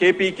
KPK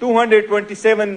227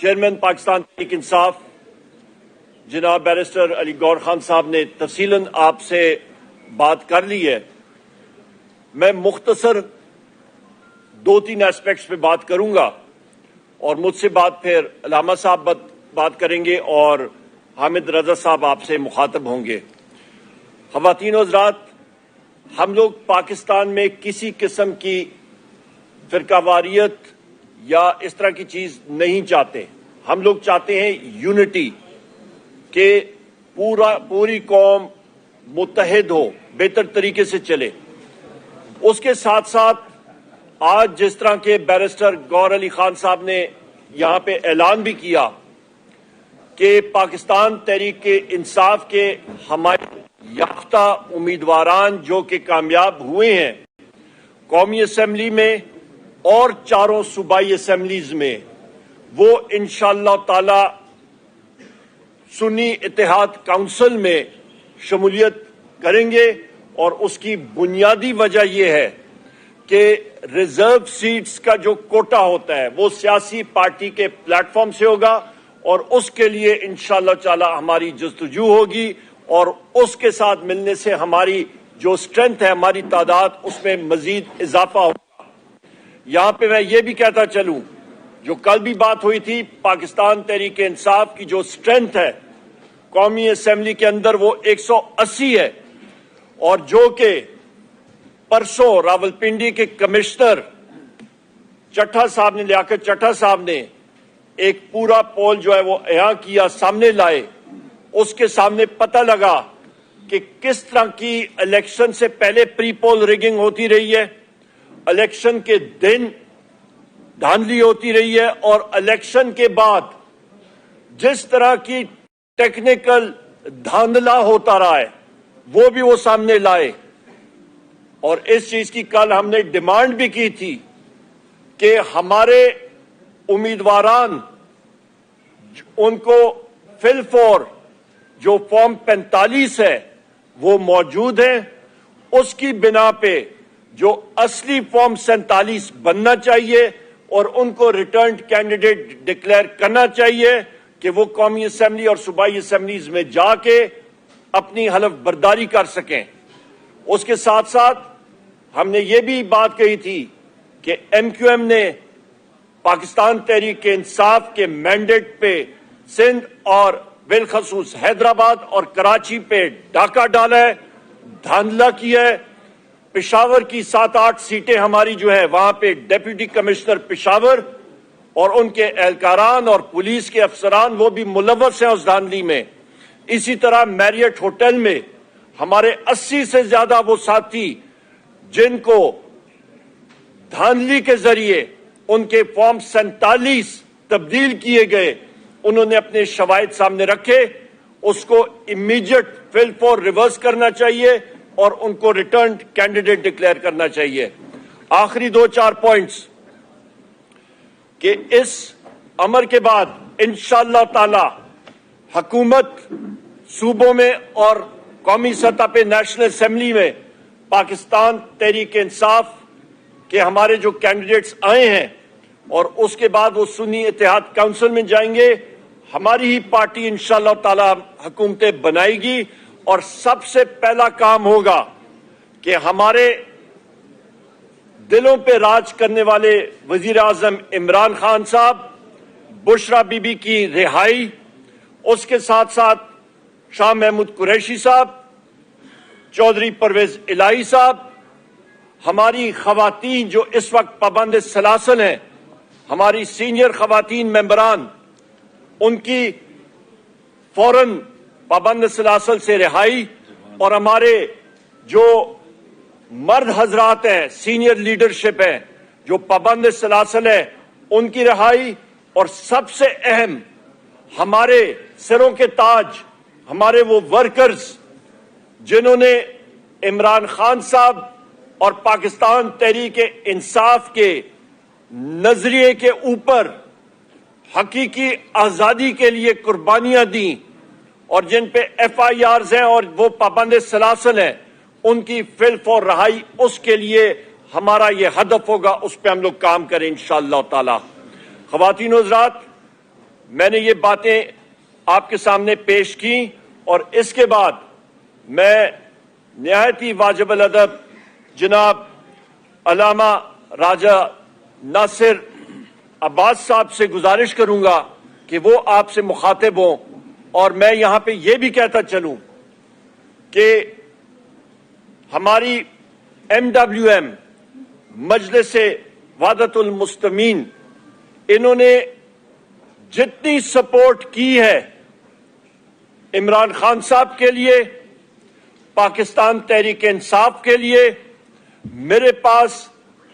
chairman Pakistan Tehreek Insaf جناب barrister علی گور خان صاحب نے تفصیلاً آپ سے بات کر لی ہے. میں مختصر 2-3 ایسپیکٹس پہ بات کروں گا اور مجھ سے بات پھر علامہ صاحب بات کریں گے اور حامد رضا صاحب آپ سے مخاطب ہوں گے. خواتین و حضرات، ہم لوگ پاکستان میں کسی قسم کی فرقہ واریت یا اس طرح کی چیز نہیں چاہتے. ہم لوگ چاہتے ہیں یونٹی، کہ پوری قوم متحد ہو، بہتر طریقے سے چلے. اس کے ساتھ ساتھ آج جس طرح کے بیرسٹر گور علی خان صاحب نے یہاں پہ اعلان بھی کیا کہ پاکستان تحریک انصاف کے حمایت یافتہ امیدواران جو کہ کامیاب ہوئے ہیں قومی اسمبلی میں اور 4 صوبائی اسمبلیز میں، وہ انشاءاللہ تعالی سنی اتحاد کونسل میں شمولیت کریں گے. اور اس کی بنیادی وجہ یہ ہے کہ ریزرو سیٹس کا جو کوٹا ہوتا ہے وہ سیاسی پارٹی کے پلیٹ فارم سے ہوگا اور اس کے لیے انشاءاللہ تعالی ہماری جستجو ہوگی اور اس کے ساتھ ملنے سے ہماری جو اسٹرینتھ ہے، ہماری تعداد، اس میں مزید اضافہ ہوگا. یہاں پہ میں یہ بھی کہتا چلوں، جو کل بھی بات ہوئی تھی، پاکستان تحریک انصاف کی جو اسٹرینتھ ہے قومی اسمبلی کے اندر وہ 180 ہے، اور جو کہ پرسوں راولپنڈی کے کمشنر چٹھا صاحب نے، لیاقت چٹھا صاحب نے ایک پورا پول جو ہے وہ احاطہ کیا، سامنے لائے. اس کے سامنے پتہ لگا کہ کس طرح کی الیکشن سے پہلے پری پول ریگنگ ہوتی رہی ہے، الیکشن کے دن دھاندلی ہوتی رہی ہے، اور الیکشن کے بعد جس طرح کی ٹیکنیکل دھاندلا ہوتا رہا ہے وہ بھی وہ سامنے لائے. اور اس چیز کی کل ہم نے ڈیمانڈ بھی کی تھی کہ ہمارے امیدواران ان کو فل فور جو فارم 45 ہے وہ موجود ہیں، اس کی بنا پہ جو اصلی فارم 47 بننا چاہیے اور ان کو ریٹرنڈ کینڈیڈیٹ ڈکلیئر کرنا چاہیے کہ وہ قومی اسمبلی اور صوبائی اسمبلیز میں جا کے اپنی حلف برداری کر سکیں. اس کے ساتھ ساتھ ہم نے یہ بھی بات کہی تھی کہ ایم کیو ایم نے پاکستان تحریک انصاف کے مینڈیٹ پہ سندھ اور بالخصوص حیدرآباد اور کراچی پہ ڈاکہ ڈالا ہے، دھاندلا کیا ہے. پشاور کی 7-8 سیٹیں ہماری جو ہے وہاں پہ ڈیپٹی کمشنر پشاور اور ان کے اہلکاران اور پولیس کے افسران وہ بھی ملوث ہیں اس دھاندلی میں. اسی طرح میریٹ ہوٹل میں ہمارے 80 سے زیادہ وہ ساتھی جن کو دھاندلی کے ذریعے ان کے فارم 47 تبدیل کیے گئے، انہوں نے اپنے شواہد سامنے رکھے. اس کو امیڈیٹ فل فور ریورس کرنا چاہیے اور ان کو ریٹرنڈ کینڈیڈیٹ ڈکلیئر کرنا چاہیے. آخری 2-4 پوائنٹس کہ اس امر کے بعد انشاءاللہ تعالی حکومت صوبوں میں اور قومی سطح پہ نیشنل اسمبلی میں پاکستان تحریک انصاف کے ہمارے جو کینڈیڈیٹس آئے ہیں اور اس کے بعد وہ سنی اتحاد کونسل میں جائیں گے، ہماری ہی پارٹی انشاءاللہ تعالی حکومتیں بنائے گی. اور سب سے پہلا کام ہوگا کہ ہمارے دلوں پہ راج کرنے والے وزیر اعظم عمران خان صاحب، بشرا بی بی کی رہائی، اس کے ساتھ ساتھ شاہ محمود قریشی صاحب، چودھری پرویز الہی صاحب، ہماری خواتین جو اس وقت پابند سلاسل ہیں، ہماری سینئر خواتین ممبران، ان کی فوراً پابند سلاسل سے رہائی، اور ہمارے جو مرد حضرات ہیں، سینئر لیڈرشپ ہیں جو پابند سلاسل ہیں، ان کی رہائی. اور سب سے اہم ہمارے سروں کے تاج، ہمارے وہ ورکرز جنہوں نے عمران خان صاحب اور پاکستان تحریک انصاف کے نظریے کے اوپر حقیقی آزادی کے لیے قربانیاں دیں اور جن پہ ایف آئی آرز ہیں اور وہ پابند سلاسل ہیں، ان کی فل فور رہائی، اس کے لیے ہمارا یہ ہدف ہوگا، اس پہ ہم لوگ کام کریں انشاءاللہ تعالی. خواتین و حضرات، میں نے یہ باتیں آپ کے سامنے پیش کی اور اس کے بعد میں نہایت ہی واجب الادب جناب علامہ راجہ ناصر عباس صاحب سے گزارش کروں گا کہ وہ آپ سے مخاطب ہوں، اور میں یہاں پہ یہ بھی کہتا چلوں کہ ہماری MWM مجلس وحدت المسلمین انہوں نے جتنی سپورٹ کی ہے عمران خان صاحب کے لیے، پاکستان تحریک انصاف کے لیے، میرے پاس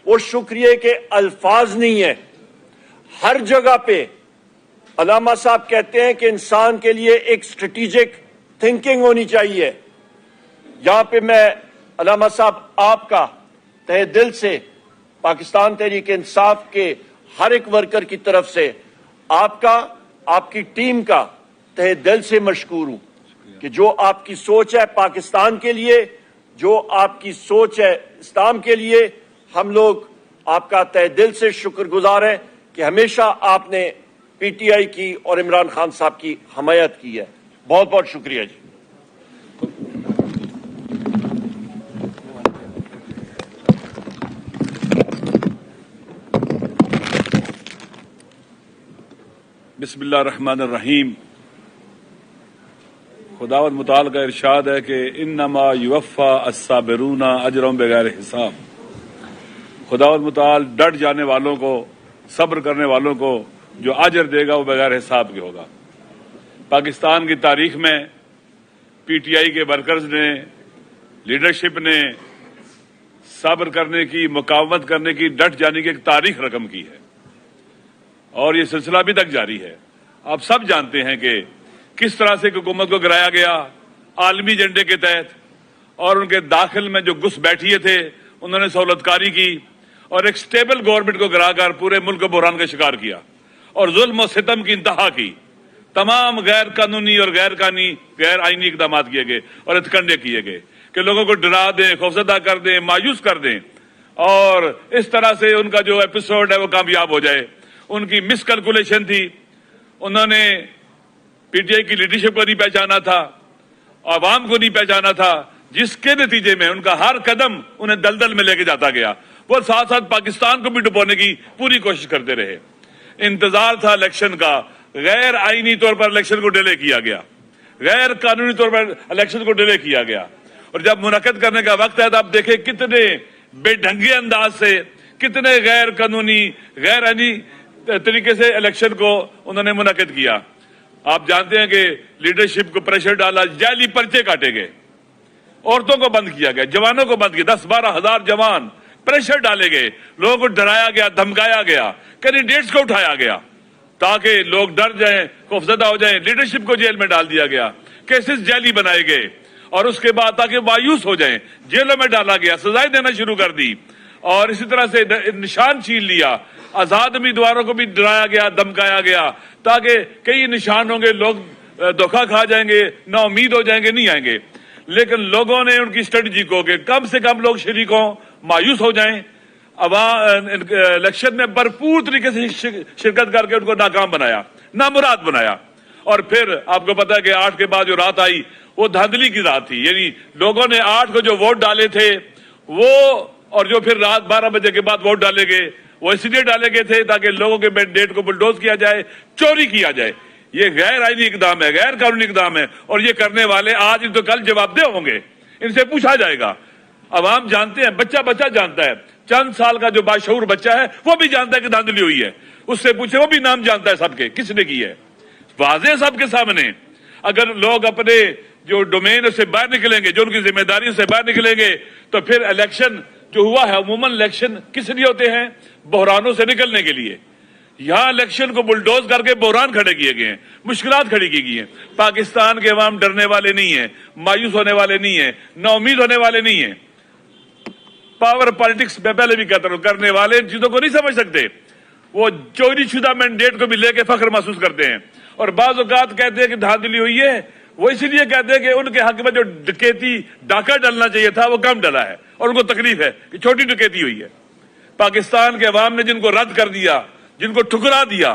وہ شکریہ کے الفاظ نہیں ہیں۔ ہر جگہ پہ علامہ صاحب کہتے ہیں کہ انسان کے لیے ایک اسٹریٹجک تھنکنگ ہونی چاہیے۔ یہاں پہ میں علامہ صاحب آپ کا تہ دل سے پاکستان تحریک انصاف کے ہر ایک ورکر کی طرف سے آپ کا، آپ کی ٹیم کا تہ دل سے مشکور ہوں کہ جو آپ کی سوچ ہے پاکستان کے لیے، جو آپ کی سوچ ہے اسلام کے لیے، ہم لوگ آپ کا تہ دل سے شکر گزار ہیں کہ ہمیشہ آپ نے PTI کی اور عمران خان صاحب کی حمایت کی ہے۔ بہت بہت شکریہ جی۔ بسم اللہ الرحمن الرحیم۔ خداوند متعال کا ارشاد ہے کہ انما یوفی الصابرون اجرهم بغیر حساب۔ خداوند متعال ڈٹ جانے والوں کو، صبر کرنے والوں کو جو اجر دے گا وہ بغیر حساب کے ہوگا۔ پاکستان کی تاریخ میں PTI کے ورکرز نے، لیڈرشپ نے صبر کرنے کی، مقاومت کرنے کی، ڈٹ جانے کی ایک تاریخ رقم کی ہے، اور یہ سلسلہ ابھی تک جاری ہے۔ آپ سب جانتے ہیں کہ کس طرح سے حکومت کو گرایا گیا عالمی ایجنڈے کے تحت، اور ان کے داخل میں جو گھس بیٹھیے تھے انہوں نے سہولت کاری کی اور ایک سٹیبل گورنمنٹ کو گرا کر پورے ملک کو بحران کا شکار کیا اور ظلم و ستم کی انتہا کی۔ تمام غیر قانونی اور غیر آئینی اقدامات کیے گئے اور ہتھکنڈے کیے گئے کہ لوگوں کو ڈرا دیں، خوفزدہ کر دیں، مایوس کر دیں، اور اس طرح سے ان کا جو ایپیسوڈ ہے وہ کامیاب ہو جائے۔ ان کی مس کیلکولیشن تھی، انہوں نے PTI کی لیڈرشپ کو نہیں پہچانا تھا، عوام کو نہیں پہچانا تھا، جس کے نتیجے میں ان کا ہر قدم انہیں دلدل میں لے کے جاتا گیا۔ وہ ساتھ ساتھ پاکستان کو بھی ڈبونے کی پوری کوشش کرتے رہے۔ انتظار تھا الیکشن کا، غیر آئینی طور پر الیکشن کو ڈیلے کیا گیا، غیر قانونی طور پر الیکشن کو ڈیلے کیا گیا، اور جب منعقد کرنے کا وقت ہے تو آپ دیکھیں کتنے بے ڈھنگے انداز سے، کتنے غیر قانونی، غیر آئینی طریقے سے الیکشن کو انہوں نے منعقد کیا۔ آپ جانتے ہیں کہ لیڈرشپ کو پریشر ڈالا، جعلی پرچے کاٹے گئے، عورتوں کو بند کیا گیا، جوانوں کو بند کیا، 10-12 ہزار جوان پریشر ڈالے گئے، لوگوں کو ڈرایا گیا، دھمکایا گیا، کینڈیڈیٹس کو اٹھایا گیا تاکہ لوگ ڈر جائیں، خوفزدہ ہو جائیں۔ لیڈرشپ کو جیل میں ڈال دیا گیا، کیسز جعلی بنائے گئے، اور اس کے بعد تاکہ مایوس ہو جائیں جیلوں میں ڈالا گیا، سزائیں دینا شروع کر دی، اور اسی طرح سے نشان چھین لیا۔ آزاد امیدواروں کو بھی ڈرایا گیا، دھمکایا گیا تاکہ کئی نشان ہوں گے، لوگ دھوکہ کھا جائیں گے، نا امید ہو جائیں گے، نہیں آئیں گے۔ لیکن لوگوں نے ان کی اسٹریٹجی کو کہ کم سے کم لوگ شریک ہوں، مایوس ہو جائیں، الیکشن میں بھرپور طریقے سے شرکت کر کے ان کو ناکام بنایا، نامراد بنایا۔ اور پھر آپ کو پتا ہے کہ 8 کے بعد جو رات آئی وہ دھاندلی کی رات تھی، یعنی لوگوں نے 8 کو جو ووٹ ڈالے تھے وہ، اور جو پھر رات 12 بجے کے بعد ووٹ ڈالے گئے وہ اس لیے ڈالے گئے تھے تاکہ لوگوں کے مینڈیٹ کو بلڈوز کیا جائے، چوری کیا جائے۔ یہ غیر آئینی اقدام ہے، غیر قانونی اقدام ہے، اور یہ کرنے والے آج تو کل جواب دہ ہوں گے، ان سے پوچھا جائے گا۔ عوام جانتے ہیں، بچہ جانتا ہے، چند سال کا جو باشعور بچہ ہے وہ بھی جانتا ہے کہ دھاندلی ہوئی ہے، اس سے پوچھے، وہ بھی نام جانتا ہے سب کے، کس نے کی ہے، واضح سب کے سامنے۔ اگر لوگ اپنے جو ڈومین سے باہر نکلیں گے، جو ان کی ذمہ داری سے باہر نکلیں گے، تو پھر الیکشن جو ہوا ہے، عموماً الیکشن کس لیے ہوتے ہیں؟ بحرانوں سے نکلنے کے لیے۔ یہاں الیکشن کو بلڈوز کر کے بحران کھڑے کیے گئے ہیں، مشکلات کھڑی کی گئی ہیں۔ پاکستان کے عوام ڈرنے والے نہیں ہیں، مایوس ہونے والے نہیں ہیں، نا امید ہونے والے نہیں ہیں۔ پاور پالیٹکس میں پہلے بھی کہتا ہوں، کرنے والے ان چیزوں کو نہیں سمجھ سکتے، وہ چوری شدہ مینڈیٹ کو بھی لے کے فخر محسوس کرتے ہیں، اور بعض اوقات کہتے ہیں کہ دھاندلی ہوئی ہے، وہ اس لیے کہتے ہیں کہ ان کے حق میں جو ڈکیتی ڈاکہ ڈالنا چاہیے تھا وہ کم ڈلا ہے، اور ان کو تکلیف ہے کہ چھوٹی ڈکیتی ہوئی ہے۔ پاکستان کے عوام نے جن کو رد کر دیا، جن کو ٹھکرا دیا،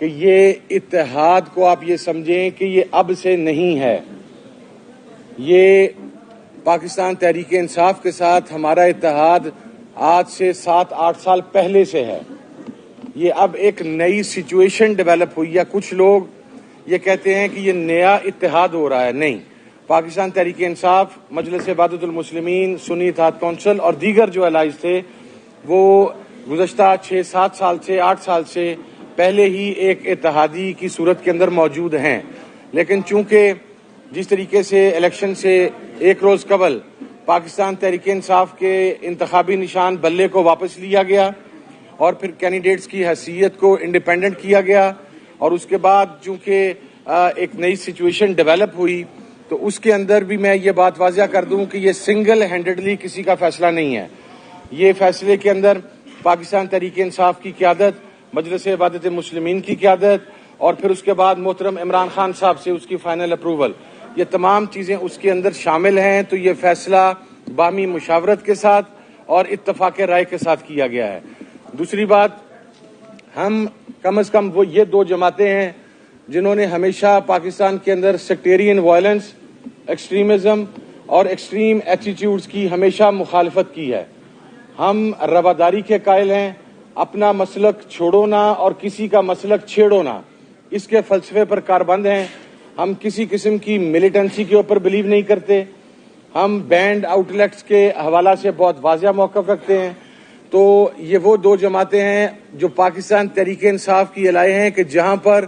کہ یہ اتحاد کو آپ یہ سمجھیں کہ یہ اب سے نہیں ہے. یہ پاکستان تحریک انصاف کے ساتھ ہمارا اتحاد آج سے 7-8 سال پہلے سے ہے. یہ اب ایک نئی سچویشن ڈیولپ ہوئی ہے. کچھ لوگ یہ کہتے ہیں کہ یہ نیا اتحاد ہو رہا ہے. نہیں، پاکستان تحریک انصاف، مجلس وحدت المسلمین، سنی اتحاد کونسل اور دیگر جو الائز تھے وہ گزشتہ 6-7 سال سے 8 سال سے پہلے ہی ایک اتحادی کی صورت کے اندر موجود ہیں. لیکن چونکہ جس طریقے سے الیکشن سے ایک روز قبل پاکستان تحریک انصاف کے انتخابی نشان بلے کو واپس لیا گیا اور پھر کینڈیڈیٹس کی حیثیت کو انڈیپینڈنٹ کیا گیا، اور اس کے بعد چونکہ ایک نئی سچویشن ڈیولپ ہوئی، تو اس کے اندر بھی میں یہ بات واضح کر دوں کہ یہ سنگل ہینڈڈلی کسی کا فیصلہ نہیں ہے. یہ فیصلے کے اندر پاکستان تحریک انصاف کی قیادت، مجلس وحدت المسلمین کی قیادت، اور پھر اس کے بعد محترم عمران خان صاحب سے اس کی فائنل اپروول، یہ تمام چیزیں اس کے اندر شامل ہیں. تو یہ فیصلہ باہمی مشاورت کے ساتھ اور اتفاق رائے کے ساتھ کیا گیا ہے. دوسری بات، ہم کم از کم وہ یہ 2 جماعتیں ہیں جنہوں نے ہمیشہ پاکستان کے اندر سیکٹیرین وائلنس، ایکسٹریمزم اور ایکسٹریم ایٹیٹیوڈز کی ہمیشہ مخالفت کی ہے. ہم رواداری کے قائل ہیں. اپنا مسلک چھوڑو نہ اور کسی کا مسلک چھیڑو نہ، اس کے فلسفے پر کاربند ہیں. ہم کسی قسم کی ملیٹنسی کے اوپر بلیو نہیں کرتے. ہم بینڈ آؤٹ لیٹس کے حوالہ سے بہت واضح موقف رکھتے ہیں. تو یہ وہ 2 جماعتیں ہیں جو پاکستان تحریک انصاف کی الائے ہیں کہ جہاں پر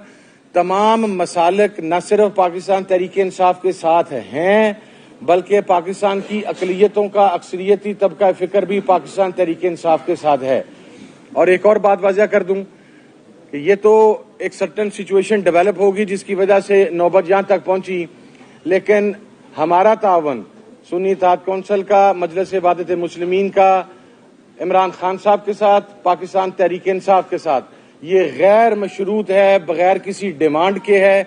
تمام مسالک نہ صرف پاکستان تحریک انصاف کے ساتھ ہیں بلکہ پاکستان کی اقلیتوں کا اکثریتی طبقہ فکر بھی پاکستان تحریک انصاف کے ساتھ ہے. اور ایک اور بات واضح کر دوں کہ یہ تو ایک سرٹن سچویشن ڈیولپ ہوگی جس کی وجہ سے نوبت یہاں تک پہنچی، لیکن ہمارا تعاون سنی اتحاد کونسل کا، مجلس وحدت المسلمین کا، عمران خان صاحب کے ساتھ، پاکستان تحریک انصاف کے ساتھ، یہ غیر مشروط ہے، بغیر کسی ڈیمانڈ کے ہے.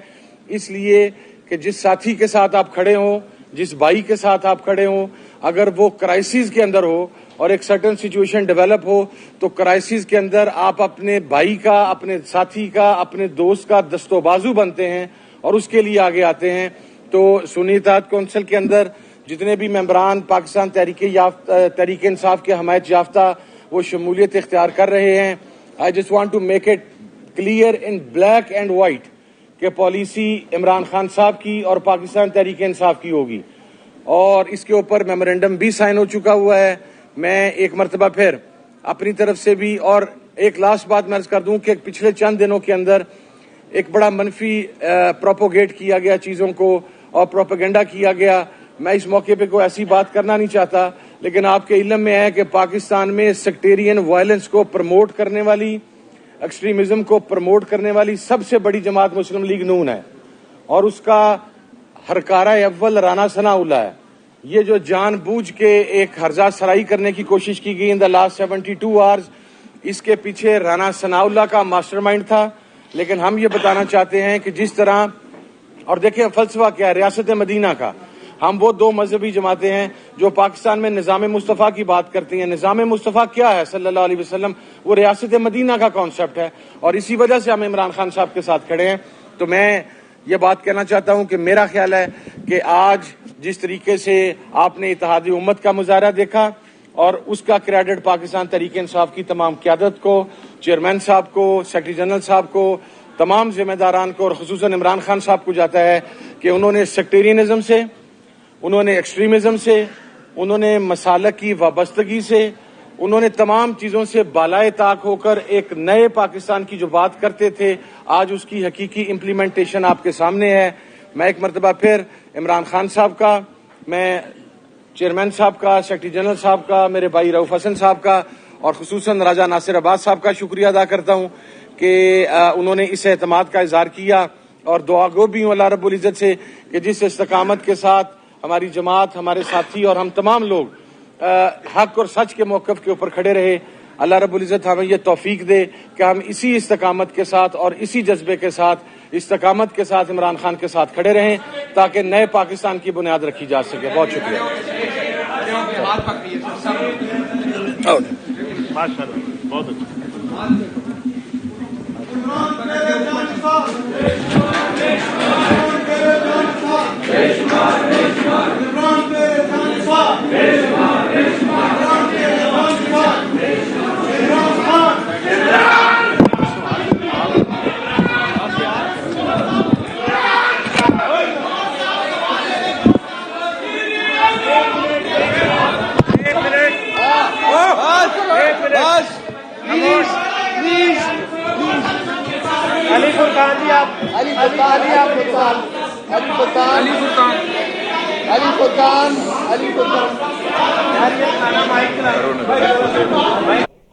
اس لیے کہ جس ساتھی کے ساتھ آپ کھڑے ہوں، جس بھائی کے ساتھ آپ کھڑے ہوں، اگر وہ کرائسس کے اندر ہو اور ایک سرٹن سچویشن ڈیولپ ہو تو کرائسس کے اندر آپ اپنے بھائی کا، اپنے ساتھی کا، اپنے دوست کا دست و بازو بنتے ہیں اور اس کے لیے آگے آتے ہیں. تو سنی اتحاد کونسل کے اندر جتنے بھی ممبران پاکستان تحریک انصاف کے حمایت یافتہ وہ شمولیت اختیار کر رہے ہیں. I just want to make it clear in black and white کہ پالیسی عمران خان صاحب کی اور پاکستان تحریک انصاف کی ہوگی، اور اس کے اوپر میمورینڈم بھی سائن ہو چکا ہوا ہے. میں ایک مرتبہ پھر اپنی طرف سے بھی، اور ایک لاسٹ بات میں عرض کر دوں کہ پچھلے چند دنوں کے اندر ایک بڑا منفی پروپوگیٹ کیا گیا چیزوں کو اور پروپیگنڈا کیا گیا. میں اس موقع پہ کوئی ایسی بات کرنا نہیں چاہتا، لیکن آپ کے علم میں ہے کہ پاکستان میں سیکٹیرین وائلنس کو پروموٹ کرنے والی، ایکسٹریمزم کو پروموٹ کرنے والی سب سے بڑی جماعت مسلم لیگ نون ہے، اور اس کا ہرکارہ اول رانا ثناء اللہ ہے. یہ جو جان بوجھ کے ایک ہرزہ سرائی کرنے کی کوشش کی گئی ان دا لاسٹ 72 آورز، اس کے پیچھے رانا ثناء اللہ کا ماسٹر مائنڈ تھا. لیکن ہم یہ بتانا چاہتے ہیں کہ جس طرح، اور دیکھیں فلسفہ کیا ہے ریاست مدینہ کا، ہم وہ 2 مذہبی جماعتیں ہیں جو پاکستان میں نظام مصطفیٰ کی بات کرتی ہیں. نظام مصطفیٰ کیا ہے صلی اللہ علیہ وسلم؟ وہ ریاست مدینہ کا کانسیپٹ ہے، اور اسی وجہ سے ہم عمران خان صاحب کے ساتھ کھڑے ہیں. تو میں یہ بات کہنا چاہتا ہوں کہ میرا خیال ہے کہ آج جس طریقے سے آپ نے اتحادی امت کا مظاہرہ دیکھا، اور اس کا کریڈٹ پاکستان تحریک انصاف کی تمام قیادت کو، چیئرمین صاحب کو، سیکرٹری جنرل صاحب کو، تمام ذمہ داران کو، اور خصوصاً عمران خان صاحب کو جاتا ہے کہ انہوں نے سیکٹیرینزم سے، انہوں نے ایکسٹریمزم سے، انہوں نے مسالک کی وابستگی سے، انہوں نے تمام چیزوں سے بالائے طاق ہو کر ایک نئے پاکستان کی جو بات کرتے تھے، آج اس کی حقیقی امپلیمنٹیشن آپ کے سامنے ہے. میں ایک مرتبہ پھر عمران خان صاحب کا، میں چیئرمین صاحب کا، سیکرٹری جنرل صاحب کا، میرے بھائی رؤف حسن صاحب کا، اور خصوصاً راجہ ناصر عباس صاحب کا شکریہ ادا کرتا ہوں کہ انہوں نے اس اعتماد کا اظہار کیا، اور دعا گو بھی ہوں اللہ رب العزت سے کہ جس استقامت کے ساتھ ہماری جماعت، ہمارے ساتھی اور ہم تمام لوگ حق اور سچ کے موقف کے اوپر کھڑے رہے، اللہ رب العزت ہمیں یہ توفیق دے کہ ہم اسی استقامت کے ساتھ اور اسی جذبے کے ساتھ، استقامت کے ساتھ عمران خان کے ساتھ کھڑے رہیں تاکہ نئے پاکستان کی بنیاد رکھی جا سکے. بہت شکریہ. بہت اچھا.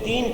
3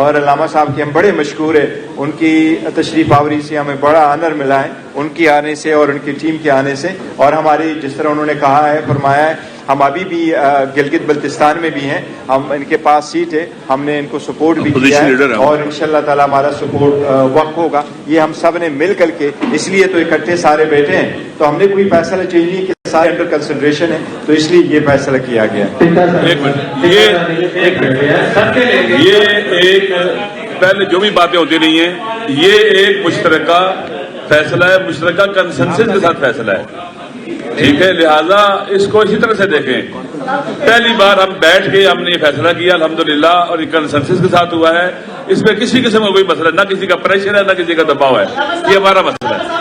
اور علامہ صاحب کی ہم بڑے مشکور ہیں، ان کی تشریف آوری سے ہمیں بڑا آنر ملا ہے، ان کی آنے سے اور ان کی ٹیم کے آنے سے. اور ہماری جس طرح انہوں نے کہا ہے، فرمایا ہے، ہم ابھی بھی گلگت بلتستان میں بھی ہیں، ہم ان کے پاس سیٹ ہے، ہم نے ان کو سپورٹ بھی کیا ہے اور انشاءاللہ تعالی ہمارا سپورٹ وقت ہوگا. یہ ہم سب نے مل کر کے، اس لیے تو اکٹھے سارے بیٹھے ہیں، تو ہم نے کوئی فیصلہ چینج نہیں کیا، سارے انڈر کنسیڈریشن ہے، تو اس لیے یہ فیصلہ کیا گیا. ایک منٹ، یہ ایک پہلے جو بھی باتیں ہوتی رہی ہیں، یہ ایک مشترکہ فیصلہ ہے، مشترکہ کنسنسس کے ساتھ فیصلہ ہے، ٹھیک ہے. لہذا اس کو اسی طرح سے دیکھیں. پہلی بار ہم بیٹھ کے ہم نے یہ فیصلہ کیا الحمدللہ، اور یہ کنسنسس کے ساتھ ہوا ہے. اس میں کسی قسم کا کوئی مسئلہ، نہ کسی کا پریشر ہے، نہ کسی کا دباؤ ہے، یہ ہمارا مسئلہ ہے.